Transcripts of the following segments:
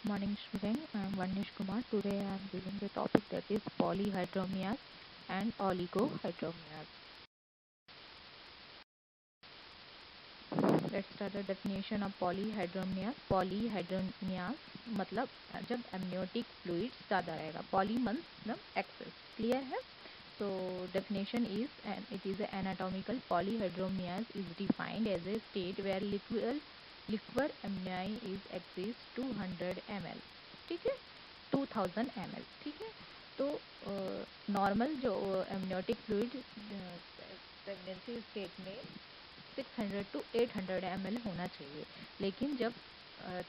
Morning student, I am Vanish Kumar. Today I am giving the topic that is polyhydramnias and oligohydramnias. Let's start the definition of polyhydramnias. Polyhydramnias मतलब जब amniotic fluid ज़्यादा रहेगा. Poly मतलब excess. Clear है? So definition is, and it is anatomical. Polyhydramnias is defined as a state where liquid amni is exceeds 200 ml. ठीक है, 2000 ml. ठीक है, तो नॉर्मल जो amniotic fluid प्रेगनेंसी स्टेट में 600 to 800 ml होना चाहिए, लेकिन जब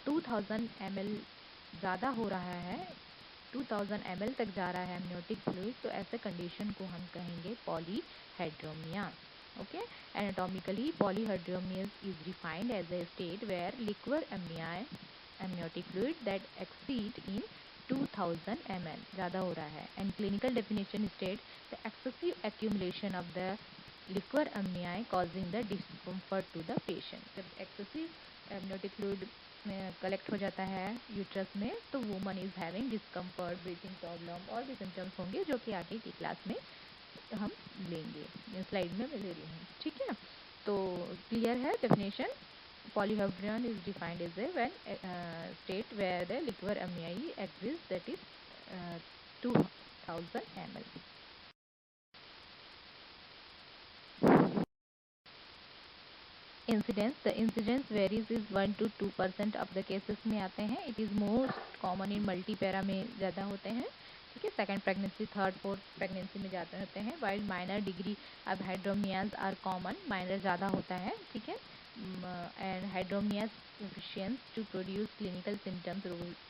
2000 ml ज़्यादा हो रहा है, 2000 ml तक जा रहा है amniotic fluid, तो ऐसे कंडीशन को हम कहेंगे polyhydramnias. Okay, anatomically polyhydramnias is defined as a state where liquid amniotic fluid that exceed in 2000 ml ज़्यादा हो रहा है, and clinical definition states the excessive accumulation of the liquid amni causing the discomfort to the patient. जब excessive amniotic fluid में collect हो जाता है uterus में, तो woman is having discomfort, breathing problem और भी सिम्टम्स होंगे जो कि आगे की क्लास में हम लेंगे, स्लाइड में मैं ले रही हूँ. ठीक है, तो क्लियर है definition. Polyhydramnion is defined as a when state where the liquid amni exists, that is 2000 ml. Incidence, the incidence varies is 1 to 2% of the cases में आते हैं. It is most common in multipara में ज़्यादा होते हैं. ठीक है, second pregnancy, third, fourth pregnancy में ज़्यादा होते हैं. While minor degree of hydramnios are common, minor ज़्यादा होता है. ठीक है, and hydramnios sufficient to produce clinical symptoms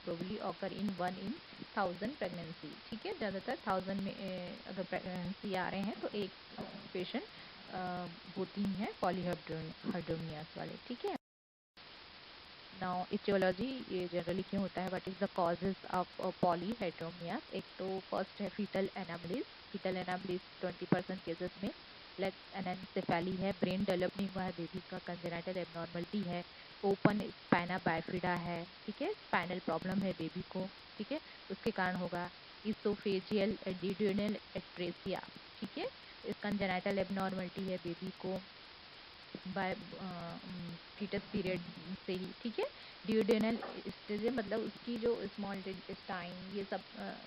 probably occur in 1 in 1000 pregnancy. ठीक है, ज़्यादातर 1000 में अगर प्रेगनेंसी आ रहे हैं तो एक पेशेंट होती हैं पॉलीहाइड्रोमियास वाले. ठीक है, नाउ इटियोलॉजी, ये जनरली क्यों होता है, what is the causes of polyhydramnios. एक तो फर्स्ट है fetal anomalies. Fetal anomalies 20% cases में. लेग एनेंसेफेली है, ब्रेन डेवलप नहीं हुआ है बेबी का, कंजेनिटल एबनॉर्मलिटी है, ओपन स्पाइना बाइफिडा है. ठीक है, स्पाइनल प्रॉब्लम है बेबी को. ठीक है, उसके कारण होगा इसोफेजियल डिड्यूनल एट्रेसिया. ठीक है, कंजेनिटल एबनॉर्मलिटी है बेबी को बाय फीटस पीरियड से ही. ठीक है, ड्यूडेनल स्टेज मतलब उसकी जो स्मॉल इंटेस्टाइन ये सब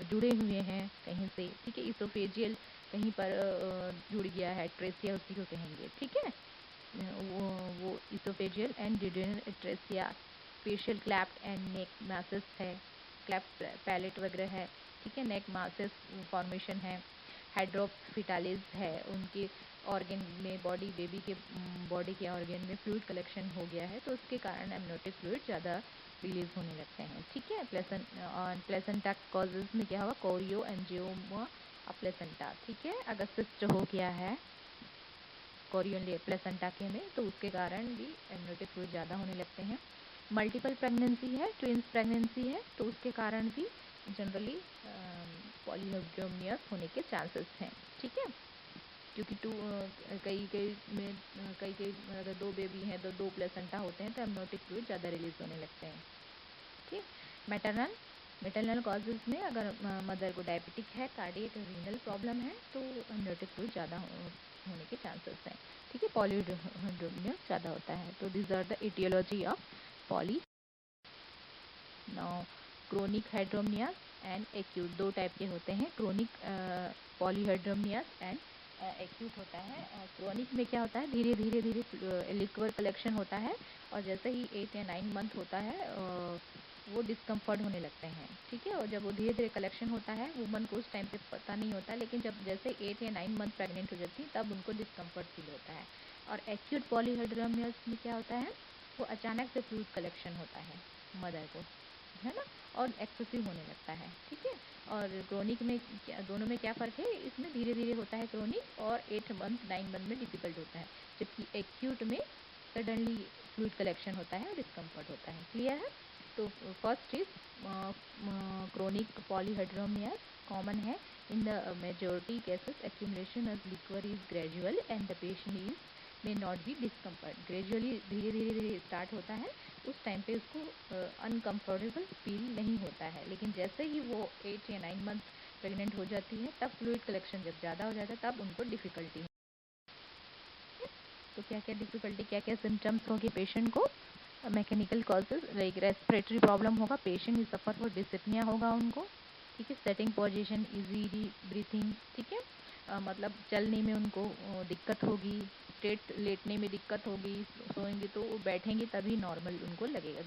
जुड़े हुए हैं कहीं से. ठीक है, इसोफेजियल कहीं पर जुड़ गया है, ट्रेसिया उसी को कहेंगे. ठीक है, वो oesophageal and duodenal atresia. Facial clapped and neck masses है, क्लैप्ट पैलेट वगैरह है. ठीक है, नेक मासेस फॉर्मेशन है. हाइड्रोफिटालिस है, उनके ऑर्गन में बेबी के बॉडी के ऑर्गन में फ्लूइड कलेक्शन हो गया है, तो उसके कारण एमनियोटिक फ्लूइड ज़्यादा रिलीज होने लगते हैं. ठीक है, प्लेसेंटा कॉजेज में क्या होगा, कोरियो एंजियोमा प्लेसेंटा. ठीक है, अगर सिस्ट हो गया है कोरियो प्लेसेंटा के में, तो उसके कारण भी एमनियोटिक फ्लूइड ज़्यादा होने लगते हैं. मल्टीपल प्रेगनेंसी है, ट्विंस प्रेगनेंसी है, तो उसके कारण भी जनरली पॉलीहाइड्रोमियास होने के चांसेस हैं. ठीक है, क्योंकि कई अगर 2 बेबी हैं तो 2 प्लेसेंटा होते हैं, तो एमनियोटिक फ्लूइड ज़्यादा रिलीज होने लगते हैं. ठीक, मैटरनल कॉजेज में अगर मदर को डायबिटिक है, कार्डियक रीनल प्रॉब्लम है, तो एमनियोटिक फ्लूइड ज़्यादा होने के चांसेस हैं. ठीक है, पॉलीहाइड्रोमियास ज़्यादा होता है. तो this are the etiology of poly. Now chronic hydramnios and acute, दो टाइप के होते हैं, क्रोनिक पॉलीहाइड्रोमियास एंड एक्यूट होता है. क्रोनिक में क्या होता है, धीरे धीरे लिक्विड कलेक्शन होता है, और जैसे ही 8 या 9 मंथ होता है वो डिस्कम्फर्ट होने लगते हैं. ठीक है, और जब वो धीरे धीरे कलेक्शन होता है, वुमन को उस टाइम पे पता नहीं होता, लेकिन जब जैसे 8 या 9 मंथ प्रेग्नेंट हो जाती है तब उनको डिस्कम्फर्ट फील होता है. और एक्यूट पॉलीहाइड्रोमियास में क्या होता है, वो अचानक से फ्लूइड कलेक्शन होता है मदर को, है ना, और एक्सेसिव होने लगता है. ठीक है, और क्रोनिक में दोनों में क्या फ़र्क है, इसमें धीरे धीरे होता है क्रोनिक, और 8 मंथ 9 मंथ में डिफिकल्ट होता है, जबकि एक्यूट में सडनली फ्लूइड कलेक्शन होता है और डिस्कम्फर्ट होता है. क्लियर है. तो फर्स्ट इज क्रोनिक पॉलीहाइड्रोमियास, कॉमन है in the majority cases. Accumulation of liquid is gradual and the patient is may not be discomfort. Gradually धीरे धीरे स्टार्ट होता है, उस टाइम पे उसको अनकम्फर्टेबल फील नहीं होता है। लेकिन जैसे ही वो 8 या 9 मंथ प्रेग्नेंट हो जाती है, तब फ्लूइड कलेक्शन जब ज़्यादा हो जाता है, तब उनको डिफ़िकल्टी है। तो क्या क्या डिफ़िकल्टी, क्या क्या सिम्टम्स होगी पेशेंट को? Mechanical causes like respiratory problem होगा, patient is suffer for dyspnoea होगा उनको, ठीक है। सेटिंग पोजीशन, इजीली ब्रीथिंग, ठीक है, मतलब चलने में उनको दिक्कत होगी, स्ट्रेट लेटने में दिक्कत होगी, सोएंगे तो बैठेंगे तभी नॉर्मल उनको लगेगा,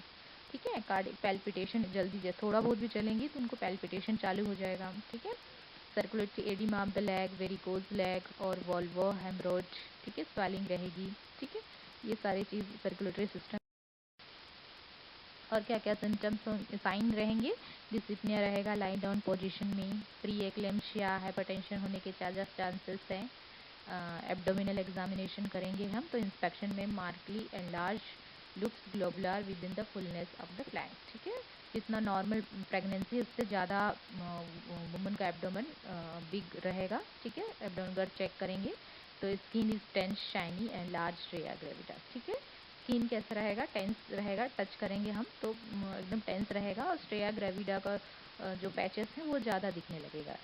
ठीक है। कार्डिक पैल्पिटेशन, जल्दी थोड़ा बहुत भी चलेंगी तो उनको पैल्पिटेशन चालू हो जाएगा, ठीक है। Circulatory oedema of the leg, varicose leg और वॉल्वो हेमरोज, ठीक है, स्वेलिंग रहेगी, ठीक है। ये सारी चीज़ सर्कुलेटरी सिस्टम। और क्या क्या सिम्टम्स साइन रहेंगे? डिस्पनिया रहेगा लाई डाउन पोजीशन में, प्री एक्लेम्शिया, हाइपरटेंशन होने के चांसेस हैं। एब्डोमिनल एग्जामिनेशन करेंगे हम, तो इंस्पेक्शन में markedly enlarge looks globular with in the fullness of the flank, ठीक है। जितना नॉर्मल प्रेगनेंसी उससे ज़्यादा वुमन का एब्डोमेन बिग रहेगा, ठीक है। एब्डोमेन गर्थ चेक करेंगे तो skin is tense, shiny and large striae gravidarum, ठीक है। स्किन कैसा रहेगा? टेंस रहेगा, टच करेंगे हम तो एकदम टेंस रहेगा, और स्ट्रिया ग्रेविडा का जो पैचेस हैं वो ज़्यादा दिखने लगेगा,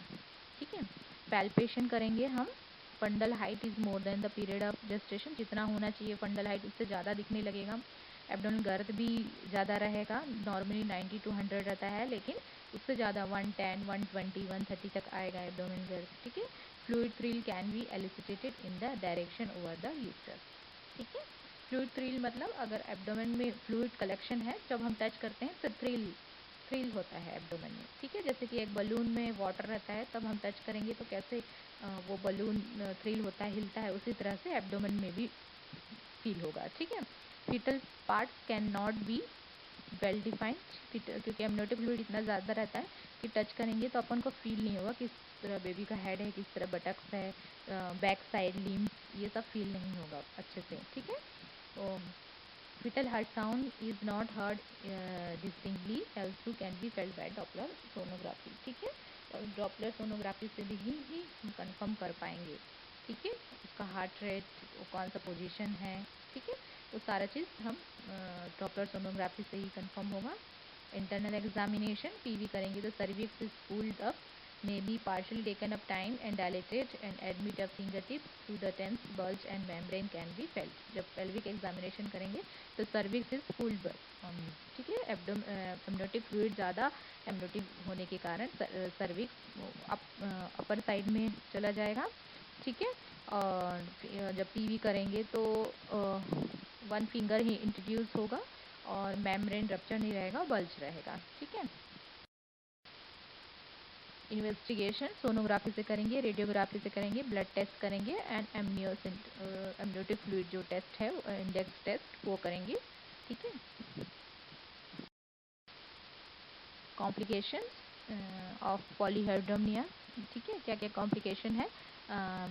ठीक है। पैल्पेशन करेंगे हम, फंडल height is more than the period of gestation, जितना होना चाहिए फंडल हाइट उससे ज़्यादा दिखने लगेगा। एब्डोमिनल गर्थ भी ज़्यादा रहेगा, नॉर्मली 90 to 100 रहता है, लेकिन उससे ज़्यादा 110, 120, 130 तक आएगा एब्डोमिनल गर्थ, ठीक है। Fluid thrill can be elicitated in the direction over the uterus, ठीक है। फ्लूइड थ्रिल मतलब अगर एब्डोमेन में फ्लूइड कलेक्शन है, जब हम टच करते हैं तो थ्रिल होता है एब्डोमेन में, ठीक है। जैसे कि एक बलून में वाटर रहता है, तब हम टच करेंगे तो कैसे वो बलून थ्रिल होता है, हिलता है, उसी तरह से एब्डोमेन में भी फील होगा, ठीक है। Fetal parts can not be well defined, क्योंकि एमनियोटिक फ्लूइड इतना ज़्यादा रहता है कि टच करेंगे तो अपन को फील नहीं होगा किस तरह बेबी का हेड है, किस तरह बटक्स है, बैक साइड लिम्स, ये सब फील नहीं होगा अच्छे से, ठीक है। Fetal heart sound is not heard distinctly, also can be felt by Doppler sonography, ठीक है। और Doppler sonography से भी ही हम कंफर्म कर पाएंगे, ठीक है, उसका हार्ट रेट, कौन सा पोजीशन है, ठीक है। वो सारा चीज़ हम Doppler sonography से ही कंफर्म होगा। इंटरनल एग्जामिनेशन पीवी करेंगे तो cervix is pulled up, may be partially taken up time and dilated and admit a fingertip through the tense bulge and membrane can be felt। जब pelvic examination करेंगे तो cervix is pulled up, ठीक है। Amniotic fluid ज़्यादा amniotic होने के कारण cervix upper side में चला जाएगा, ठीक है। और जब पीवी करेंगे तो 1 फिंगर ही इंट्रोड्यूस होगा और मेम्ब्रेन रप्चर नहीं रहेगा, बल्ज रहेगा, ठीक है। इन्वेस्टिगेशन सोनोग्राफी से करेंगे, रेडियोग्राफी से करेंगे, ब्लड टेस्ट करेंगे एंड एमनियोटिक फ्लूइड जो टेस्ट है, इंडेक्स टेस्ट, वो करेंगे, ठीक है। कॉम्प्लिकेशन ऑफ पॉलीहाइड्रोमिया, ठीक है। क्या क्या कॉम्प्लिकेशन है?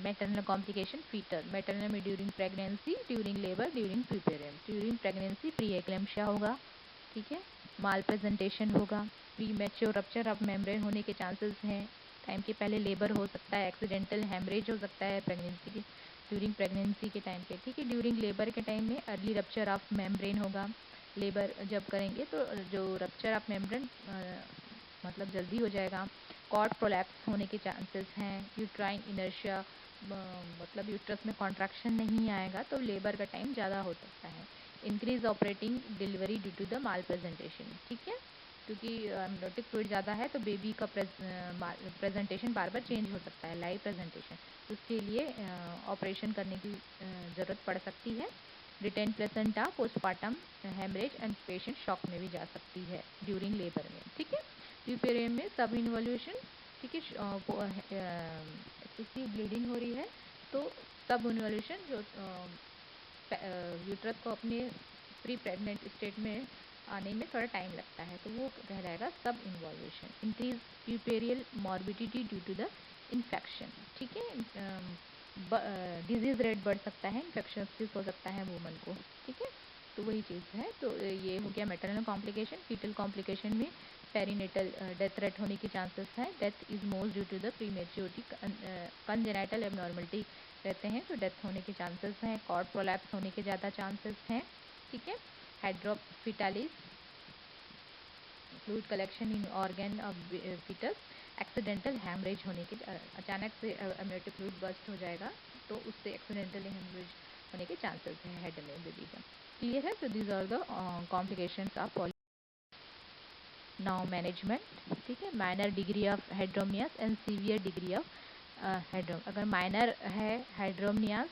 मैटरनल कॉम्प्लिकेशन, फीटर मैटरनल में during pregnancy, during labour, during puerperium. During pregnancy preeclampsia होगा, ठीक है। माल प्रेजेंटेशन होगा, premature rupture of membrane होने के चांसेस हैं, टाइम के पहले लेबर हो सकता है, एक्सीडेंटल हेमरेज हो सकता है प्रेगनेंसी के ड्यूरिंग प्रेगनेंसी के टाइम पे, ठीक है। ड्यूरिंग लेबर के टाइम में अर्ली रप्चर ऑफ मेम्ब्रेन होगा, लेबर जब करेंगे तो जो रप्चर ऑफ मेम्ब्रेन मतलब जल्दी हो जाएगा। कॉर्ड प्रोलैप्स होने के चांसेस हैं। यूट्राइन इनर्शिया मतलब यूट्रस में कॉन्ट्रैक्शन नहीं आएगा तो लेबर का टाइम ज़्यादा हो सकता है। Increase operating delivery due to the malpresentation, ठीक है, क्योंकि एमनियोटिक फ्लूइड ज़्यादा है तो बेबी का प्रेजेंटेशन बार बार चेंज हो सकता है, लाइव प्रेजेंटेशन, उसके लिए ऑपरेशन करने की ज़रूरत पड़ सकती है। Retain placenta, postmortem haemorrhage and patient shock में भी जा सकती है ड्यूरिंग लेबर में, ठीक है। प्यूपेरियम में सब इन्वॉल्यूशन, ठीक है, एक्सेसिव ब्लीडिंग हो रही है तो सब इन्वॉल्यूशन जो यूट्रस को अपने प्री प्रेग्नेंट स्टेट में आने में थोड़ा टाइम लगता है तो वो कहलाएगा subinvolution. Increase puerperal morbidity due to the infection, ठीक है, डिजीज रेट बढ़ सकता है, इन्फेक्शन हो सकता है वुमन को, ठीक है। तो वही चीज़ है। तो ये हो गया मैटरनल कॉम्प्लिकेशन। फीटल कॉम्प्लिकेशन में पेरीनेटल डेथ रेट होने के चांसेस हैं। Death is most due to the prematurity, congenital abnormality रहते हैं तो डेथ होने के चांसेस हैं। कॉर्ड प्रोलैप्स होने के ज़्यादा चांसेस हैं, ठीक है। Hydrops fetalis, fluid collection in organ of fetus, accidental haemorrhage होने के, अचानक से एमनियोटिक फ्लूइड बस्ट हो जाएगा तो उससे एक्सीडेंटली हैमरेज होने के चांसेस है हेड में बेबी का। क्लियर है? तो these are the complications of poly. Now management, ठीक है। Minor degree of hydramnios and severe degree of hydramnios. अगर माइनर है हाइड्रोमियास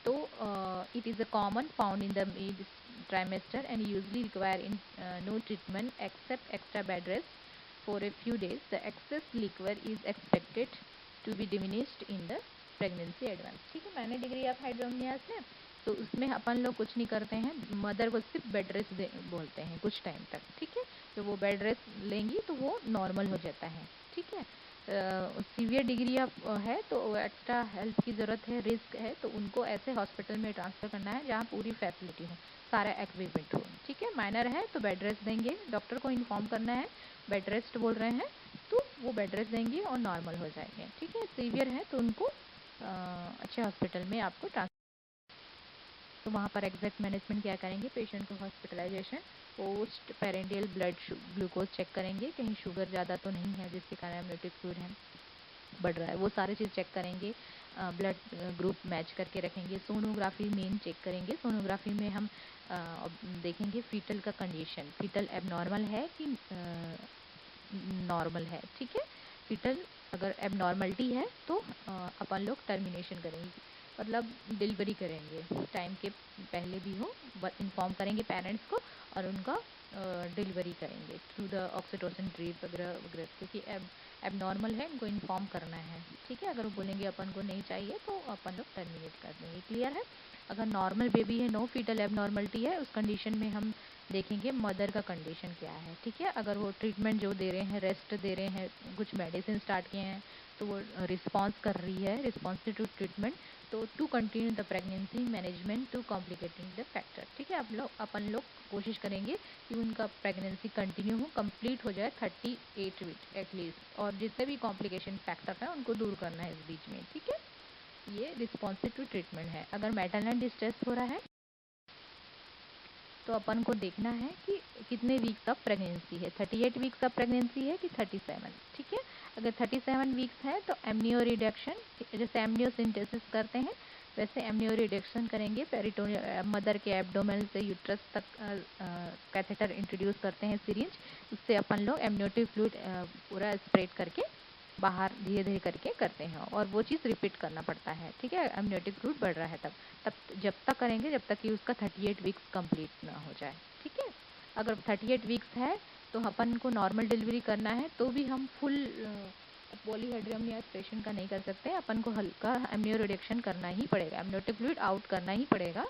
तो it is a common found in the mid trimester and usually require no treatment except extra bed rest for a few days. The excess liquid is expected to be diminished in the pregnancy advance. ठीक है, minor degree of हाइड्रोमियास है तो उसमें अपन लोग कुछ नहीं करते हैं, मदर को सिर्फ बेड रेस्ट बोलते हैं कुछ टाइम तक। ठीक है, तो वो बेड रेस्ट लेंगी तो वो नॉर्मल हो जाता है। ठीक है, सीवियर डिग्री ऑफ है तो एक्स्ट्रा हेल्प की ज़रूरत है, रिस्क है, तो उनको ऐसे हॉस्पिटल में ट्रांसफ़र करना है जहाँ पूरी फैसिलिटी हो, सारा एक्विपमेंट हो। ठीक है, माइनर है तो बेड रेस्ट देंगे, डॉक्टर को इन्फॉर्म करना है बेड रेस्ट बोल रहे हैं तो वो बेड रेस्ट देंगे और नॉर्मल हो जाएंगे। ठीक है, सीवियर है तो उनको अच्छे हॉस्पिटल में आपको ट्रांसफर, तो वहाँ पर एग्जैक्ट मैनेजमेंट क्या करेंगे, पेशेंट को hospitalisation, post prandial blood glucose check करेंगे, कहीं शुगर ज़्यादा तो नहीं है जिसके कारण एमनियोटिक फ्लूइड है बढ़ रहा है, वो सारे चीज़ चेक करेंगे, ब्लड ग्रुप मैच करके रखेंगे। सोनोग्राफी मेन चेक करेंगे, सोनोग्राफी में हम देखेंगे फीटल का कंडीशन, फीटल एबनॉर्मल है कि नॉर्मल है। ठीक है, फीटल अगर एबनॉर्मलिटी है तो अपन लोग टर्मिनेशन करेंगे, मतलब डिलीवरी करेंगे, टाइम के पहले भी हो इन्फॉर्म करेंगे पेरेंट्स को और उनका डिलीवरी करेंगे थ्रू द ऑक्सीटोसिन ड्रिप वगैरह वगैरह, क्योंकि एबनॉर्मल है इनको इन्फॉर्म करना है। ठीक है, अगर वो बोलेंगे अपन को नहीं चाहिए तो अपन लोग टर्मिनेट कर देंगे। क्लियर है? अगर नॉर्मल बेबी है, नो फीटल एबनॉर्मलिटी है, उस कंडीशन में हम देखेंगे मदर का कंडीशन क्या है। ठीक है, अगर वो ट्रीटमेंट जो दे रहे हैं, रेस्ट दे रहे हैं, कुछ मेडिसिन स्टार्ट किए हैं तो वो रिस्पॉन्स कर रही है, रिस्पॉन्सिव टू ट्रीटमेंट, तो to continue the pregnancy management to complicating the factor. ठीक है, अपन लोग कोशिश करेंगे कि उनका प्रेगनेंसी कंटिन्यू हो, कंप्लीट हो जाए 38 वीक एटलीस्ट, और जितने भी कॉम्प्लिकेशन फैक्टर हैं उनको दूर करना है इस बीच में। ठीक है, ये रिस्पॉन्सिव टू ट्रीटमेंट है। अगर मैटरनल डिस्ट्रेस हो रहा है तो अपन को देखना है कि कितने वीक्स ऑफ प्रेगनेंसी है, 38 वीक्स ऑफ प्रेगनेंसी है कि 37। ठीक है, अगर 37 वीक्स है तो एमनियो रिडक्शन, जैसे एमनियोसिंथेसिस करते हैं वैसे एमनियो रिडक्शन करेंगे, पेरिटोनियल मदर के एब्डोमेन से यूट्रस तक कैथेटर इंट्रोड्यूस करते हैं, सिरिंज, उससे अपन लोग एमनियोटिक फ्लूइड पूरा स्प्रेड करके बाहर धीरे धीरे करके करते हैं और वो चीज़ रिपीट करना पड़ता है। ठीक है, एमनियोटिक फ्लूइड बढ़ रहा है तब जब तक करेंगे जब तक कि उसका 38 वीक्स कंप्लीट ना हो जाए। ठीक है, अगर 38 वीक्स है तो अपन को नॉर्मल डिलीवरी करना है तो भी हम फुल पॉलीहाइड्रोमियास पेशेंट का नहीं कर सकते, अपन को हल्का एमनियो रिडक्शन करना ही पड़ेगा, एमनियोटिक फ्लूइड आउट करना ही पड़ेगा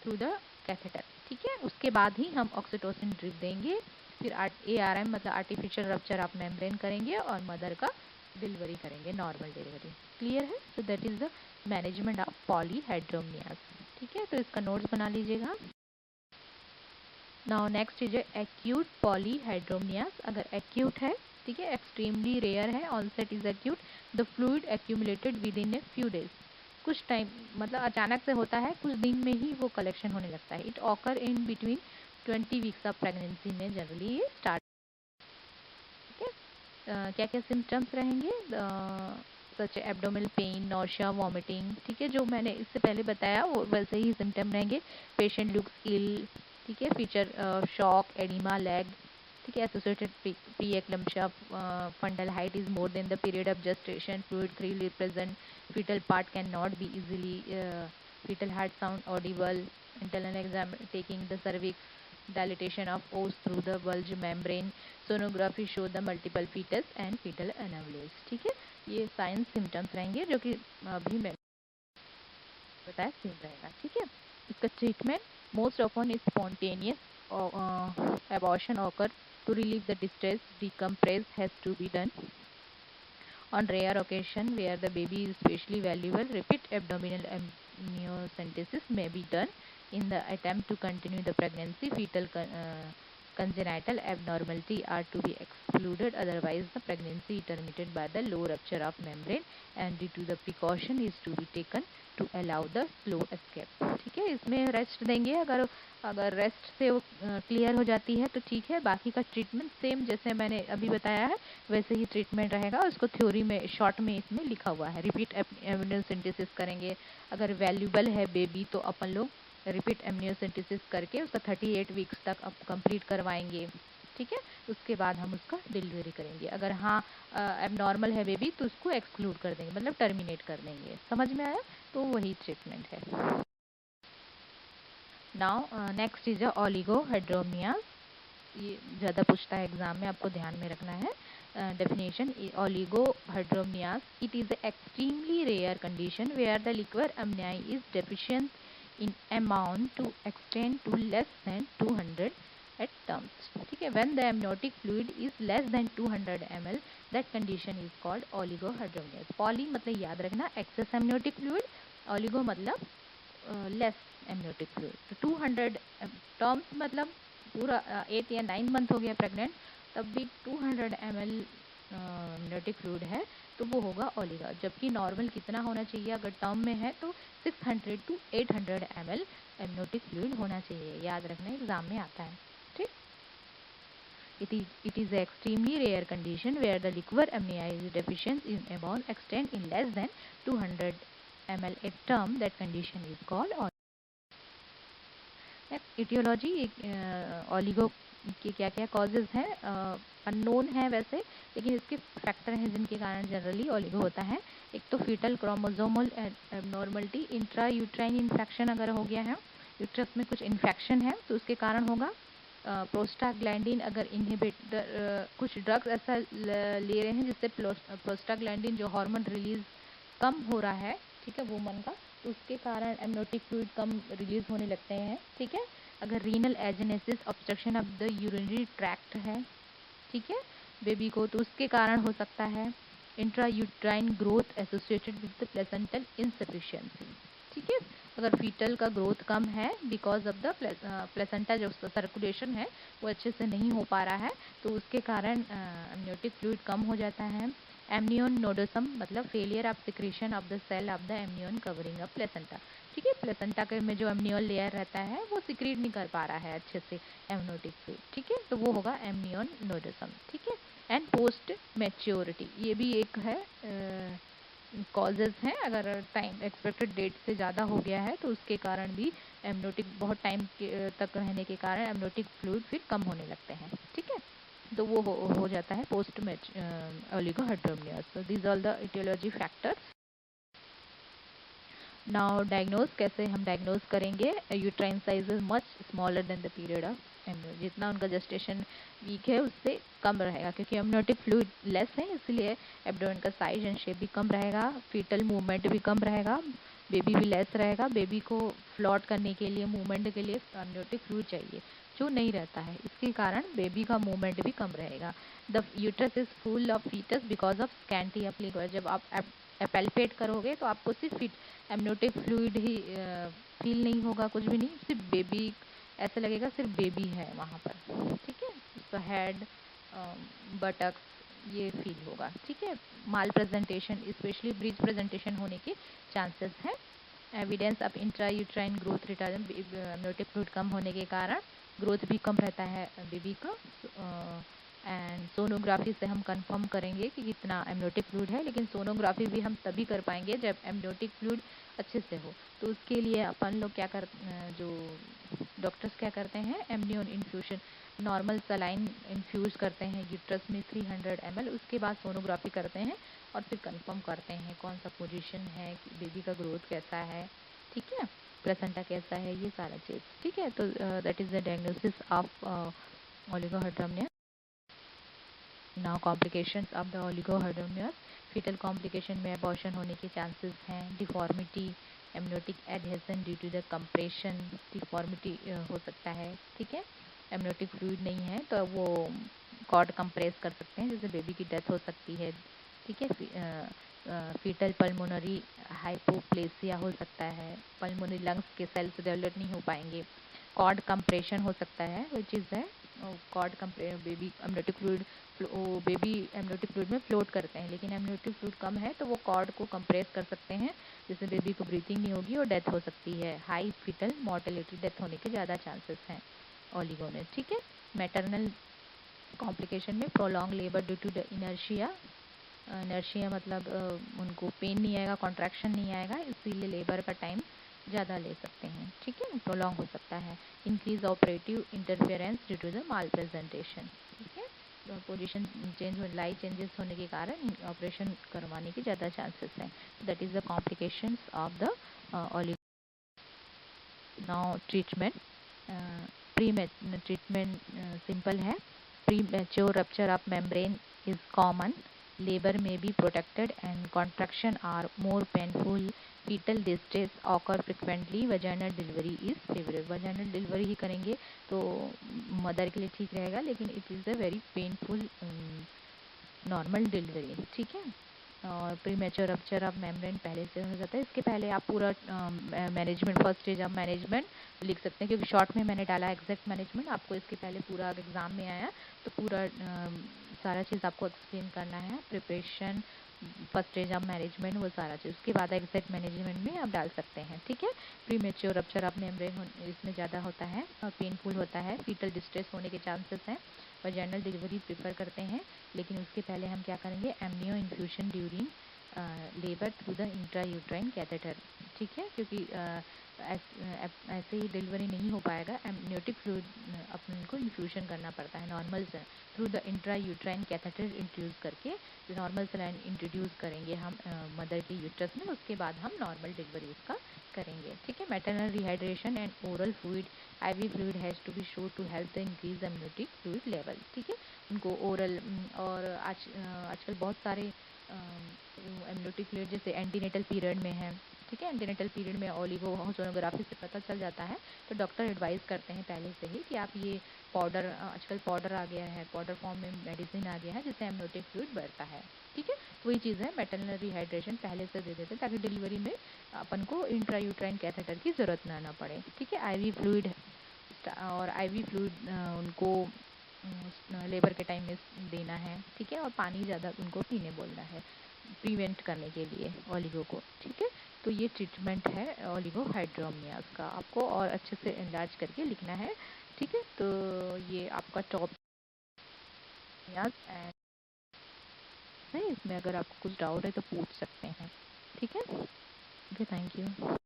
थ्रू द कैथेटर। ठीक है, उसके बाद ही हम ऑक्सीटोसिन ड्रिप देंगे, फिर ARM मतलब आर्टिफिशियल रप्चर ऑफ मेम्ब्रेन करेंगे और मदर का डिलीवरी करेंगे, नॉर्मल डिलीवरी। क्लियर है? So that is the management of polyhydramnios. ठीक है, तो इसका नोट्स बना लीजिएगा। Now next is acute polyhydramnios. अगर एक्यूट है, ठीक है, एक्सट्रीमली रेयर है, onset is acute, the fluid accumulated within a few days, कुछ टाइम मतलब अचानक से होता है, कुछ दिन में ही वो कलेक्शन होने लगता है। It occur in between 20 weeks of pregnancy में जनरली ये स्टार्ट। ठीक है, क्या क्या सिम्टम्स रहेंगे, such abdominal pain, nausea, vomiting. ठीक है, जो मैंने इससे पहले बताया वो वैसे ही सिम्टम रहेंगे। पेशेंट लुक्स इल, ठीक है, फीचर शॉक, एडिमा लेग, ठीक है, associated preeclampsia, fundal height is more than the period of gestation, fluid freely present, fetal part cannot be easily, fetal heart sound audible, internal exam taking the cervix, dilatation of os through the bulge membrane, sonography show the multiple fetus and fetal anomalies। ठीक है, ये signs symptoms रहेंगे जो कि अभी मैं बताया same रहेगा। ठीक है, इसका treatment most often is spontaneous abortion occur to relieve the distress, decompress has to be done. On rare occasion where the baby is especially valuable, repeat abdominal amniocentesis may be done in the attempt to continue the pregnancy. Fetal congenital abnormality are to be excluded, otherwise the pregnancy terminated by the low rupture of membrane and due to the precaution is to be taken to allow the slow escape. ठीक है, इसमें rest देंगे, अगर rest से वो clear हो जाती है तो ठीक है, बाकी का ट्रीटमेंट सेम जैसे मैंने अभी बताया है वैसे ही ट्रीटमेंट रहेगा। उसको थ्योरी में शॉर्ट में इसमें लिखा हुआ है। रिपीट एमनियोसेंटेसिस करेंगे, अगर वैल्यूबल है बेबी तो अपन लोग रिपीट एमनियोसेंटेसिस करके उसका 38 वीक्स तक अब कंप्लीट करवाएंगे। ठीक है, उसके बाद हम उसका डिलीवरी करेंगे। अगर हाँ एबनॉर्मल है बेबी तो उसको एक्सक्लूड कर देंगे, मतलब टर्मिनेट कर देंगे। समझ में आया? तो वही ट्रीटमेंट है। Now next is oligohydramnios. ये ज़्यादा पूछता है एग्जाम में, आपको ध्यान में रखना है। Definition: oligomyomnias. It is an extremely rare condition where the liquor amni is deficient in amount to extend to less than 200 at terms. ठीक है, when the amniotic fluid is less than 200 ml, that condition is called oligohydramnias. Poly मतलब याद रखना excess amniotic fluid, oligo मतलब less amniotic fluid. तो 200 terms मतलब पूरा 8 या 9 मंथ हो गया प्रेग्नेंट, तब भी 200 ml amniotic फ्लूइड है तो वो होगा ओलिगा। जबकि नॉर्मल कितना होना चाहिए अगर टर्म में है तो 600 to 800 ml amniotic फ्लूइड होना चाहिए। याद रखना, एग्जाम में आता है। ठीक, it is an extremely rare condition where the liquor amni is deficient in amount extend in less than 200 ml at term. That condition is called oligo। Aetiology, oligo के क्या क्या कॉजेज हैं अननोन है वैसे, लेकिन इसके फैक्टर हैं जिनके कारण जनरली ओलिगो होता है। एक तो fetal chromosomal abnormality, intrauterine infection अगर हो गया है, यूट्रस में कुछ इन्फेक्शन है तो उसके कारण होगा। प्रोस्टाग्लैंडिन अगर इनहिबिटर, कुछ ड्रग्स ऐसा ले रहे हैं जिससे प्रोस्टाग्लैंडिन जो हार्मोन रिलीज कम हो रहा है, ठीक है, वुमन का, तो उसके कारण एमनियोटिक फ्लूइड कम रिलीज होने लगते हैं। ठीक है, अगर renal agenesis, obstruction of the urinary tract है, ठीक है, बेबी को, तो उसके कारण हो सकता है। Intra uterine growth associated with the placental insufficiency. ठीक है, अगर फीटल का ग्रोथ कम है बिकॉज ऑफ द प्लेसेंटा जो सर्कुलेशन है वो अच्छे से नहीं हो पा रहा है, तो उसके कारण एमनियोटिक फ्लूइड कम हो जाता है। एमनियन नोडोसम मतलब failure of secretion of the cell of the amnion covering of placenta. ठीक है, प्लेसेंटा के में जो एमनियल लेयर रहता है वो सिक्रीट नहीं कर पा रहा है अच्छे से एमनियोटिक फ्लूइड। ठीक है, तो वो होगा एमनियन नोडोसम। ठीक है, एंड पोस्ट मैच्योरिटी, ये भी एक है कॉजेज हैं। अगर टाइम एक्सपेक्टेड डेट से ज़्यादा हो गया है तो उसके कारण भी एमनियोटिक बहुत टाइम तक रहने के कारण एमनियोटिक फ्लूइड फिर कम होने लगते हैं। ठीक है, तो वो हो जाता है post oligohydramnios. So these all the etiology factors. Now diagnose, कैसे हम डायग्नोज करेंगे? Uterine size is much smaller than the period of amnio, जितना उनका जेस्टेशन वीक है उससे कम रहेगा, क्योंकि एमनियोटिक फ्लूइड लेस है इसलिए एब्डोमेन का साइज एंड शेप भी कम रहेगा, फीटल मूवमेंट भी कम रहेगा, बेबी भी लेस रहेगा। बेबी को फ्लॉट करने के लिए, मूवमेंट के लिए एमनियोटिक फ्लूइड चाहिए जो नहीं रहता है, इसके कारण बेबी का मूवमेंट भी कम रहेगा। The uterus is full of fetus because of scanty liquor. जब आप पैल्पेट करोगे तो आपको सिर्फ एमनियोटिक फ्लूइड ही फील नहीं होगा, कुछ भी नहीं, सिर्फ बेबी, ऐसा लगेगा सिर्फ बेबी है वहाँ पर। ठीक है, उसका हेड, बटक्स ये फील होगा। ठीक है, malpresentation, specially breech presentation होने के चांसेस हैं। Evidence of intra uterine growth retardant, amniotic fluid कम होने के कारण ग्रोथ भी कम रहता है बेबी का। एंड सोनोग्राफी से हम कंफर्म करेंगे कि कितना एमनियोटिक फ्लूइड है, लेकिन सोनोग्राफी भी हम तभी कर पाएंगे जब एमनियोटिक फ्लूइड अच्छे से हो। तो उसके लिए अपन लोग क्या जो डॉक्टर्स क्या करते हैं, amnion infusion, normal saline infuse करते हैं यूट्रस में 300 ml, उसके बाद सोनोग्राफी करते हैं और फिर कंफर्म करते हैं कौन सा पोजीशन है, बेबी का ग्रोथ कैसा है, ठीक है, प्लेसेंटा कैसा है, ये सारा चीज़। ठीक है, तो that is the diagnosis of oligohydramnios. Now complications of the oligohydramnios. Fetal complication में अबॉर्शन होने के चांसेस हैं, deformity, amniotic adhesion due to the compression, deformity हो सकता है। ठीक है, एमनियोटिक फ्लूइड नहीं है तो वो कॉर्ड कंप्रेस कर सकते हैं, जैसे बेबी की डेथ हो सकती है। ठीक है, फीटल पल्मोनरी हाइपोप्लेसिया हो सकता है, पल्मोनरी लंग्स के सेल्स डेवलप नहीं हो पाएंगे, कॉर्ड कंप्रेशन हो सकता है, which is the cord baby amniotic fluid baby amniotic fluid में फ्लोट करते हैं, लेकिन एमनियोटिक फ्लूइड कम है तो वो कॉर्ड को कंप्रेस कर सकते हैं, जिससे बेबी को ब्रीथिंग नहीं होगी और डेथ हो सकती है। हाई फीटल मोर्टेलिटी, डेथ होने के ज़्यादा चांसेस हैं ओलिगो में। ठीक है। मैटरनल कॉम्प्लिकेशन में prolong labour due to the inertia. Inertia मतलब उनको पेन नहीं आएगा, कॉन्ट्रैक्शन नहीं आएगा, इसीलिए लेबर का टाइम ज़्यादा ले सकते हैं। ठीक है, प्रोलॉन्ग हो सकता है। Increase operative interference due to the malpresentation. ठीक है, पोजीशन चेंज हो, लाइट चेंजेस होने के कारण ऑपरेशन करवाने के ज़्यादा चांसेस हैं। That is the complications of the oligo. Now treatment. Pre treatment simple है। Premature rupture of membrane is common. Labor may be protracted and contraction are more painful. Fetal distress occur frequently. Vaginal delivery is favorable. Vaginal delivery ही करेंगे तो mother के लिए ठीक रहेगा, लेकिन it is a very painful normal delivery. ठीक है। और प्रीमेच्योर रप्चर ऑफ मेम्ब्रेन पहले से हो जाता है। इसके पहले आप पूरा management, first stage of management लिख सकते हैं, क्योंकि शॉर्ट में मैंने डाला एग्जैक्ट मैनेजमेंट। आपको इसके पहले पूरा एग्जाम में आया तो पूरा सारा चीज़ आपको एक्सप्लेन करना है। Preparation, first stage of management, वो सारा चीज़ उसके बाद एग्जैक्ट मैनेजमेंट में आप डाल सकते हैं। ठीक है। प्रीमेच्योर रप्चर ऑफ मेम्ब्रेन इसमें ज़्यादा होता है और पेनफुल होता है। फीटल डिस्ट्रेस होने के चांसेस हैं। वैजाइनल डिलीवरी प्रेफर करते हैं, लेकिन उसके पहले हम क्या करेंगे, amnioinfusion during labour through the intrauterine catheter. ठीक है, क्योंकि ऐसे ही डिलीवरी नहीं हो पाएगा। एमनियोटिक फ्लूइड अपन को इन्फ्यूशन करना पड़ता है नॉर्मल से, through the intrauterine catheter introduce करके। नॉर्मल सेलाइन इंट्रोड्यूस करेंगे हम मदर के यूट्रस में, उसके बाद हम नॉर्मल डिलीवरी उसका करेंगे। ठीक है। Maternal rehydration and oral fluid, IV fluid has to be show to help the increase amniotic fluid level. ठीक है, उनको ओरल और आजकल बहुत सारे एमनियोटिक फ्लूइड जैसे एंटीनेटल पीरियड में है। ठीक है, एंटीनेटल पीरियड में ओलिगो सोनोग्राफी से पता चल जाता है, तो डॉक्टर एडवाइस करते हैं पहले से ही कि आप ये पाउडर, आजकल पाउडर आ गया है, पाउडर फॉर्म में मेडिसिन आ गया है जिससे एमनियोटिक फ्लूइड बढ़ता है। ठीक है, वही चीज़ है, मैटरनल रिहाइड्रेशन पहले से दे देते हैं ताकि डिलीवरी में अपन को इंट्रायूट्राइन कैथेटर की ज़रूरत ना पड़े। ठीक है। IV फ्लूइड और IV फ्लूइड उनको लेबर के टाइम में देना है। ठीक है, और पानी ज़्यादा उनको पीने बोलना है प्रिवेंट करने के लिए ओलिगो को। ठीक है, तो ये ट्रीटमेंट है ओलिगो हाइड्रोमियास का, आपको और अच्छे से इलाज करके लिखना है। ठीक है, तो ये आपका टॉप है। इसमें अगर आपको कुछ डाउट है तो पूछ सकते हैं। ठीक है, ओके, थैंक यू।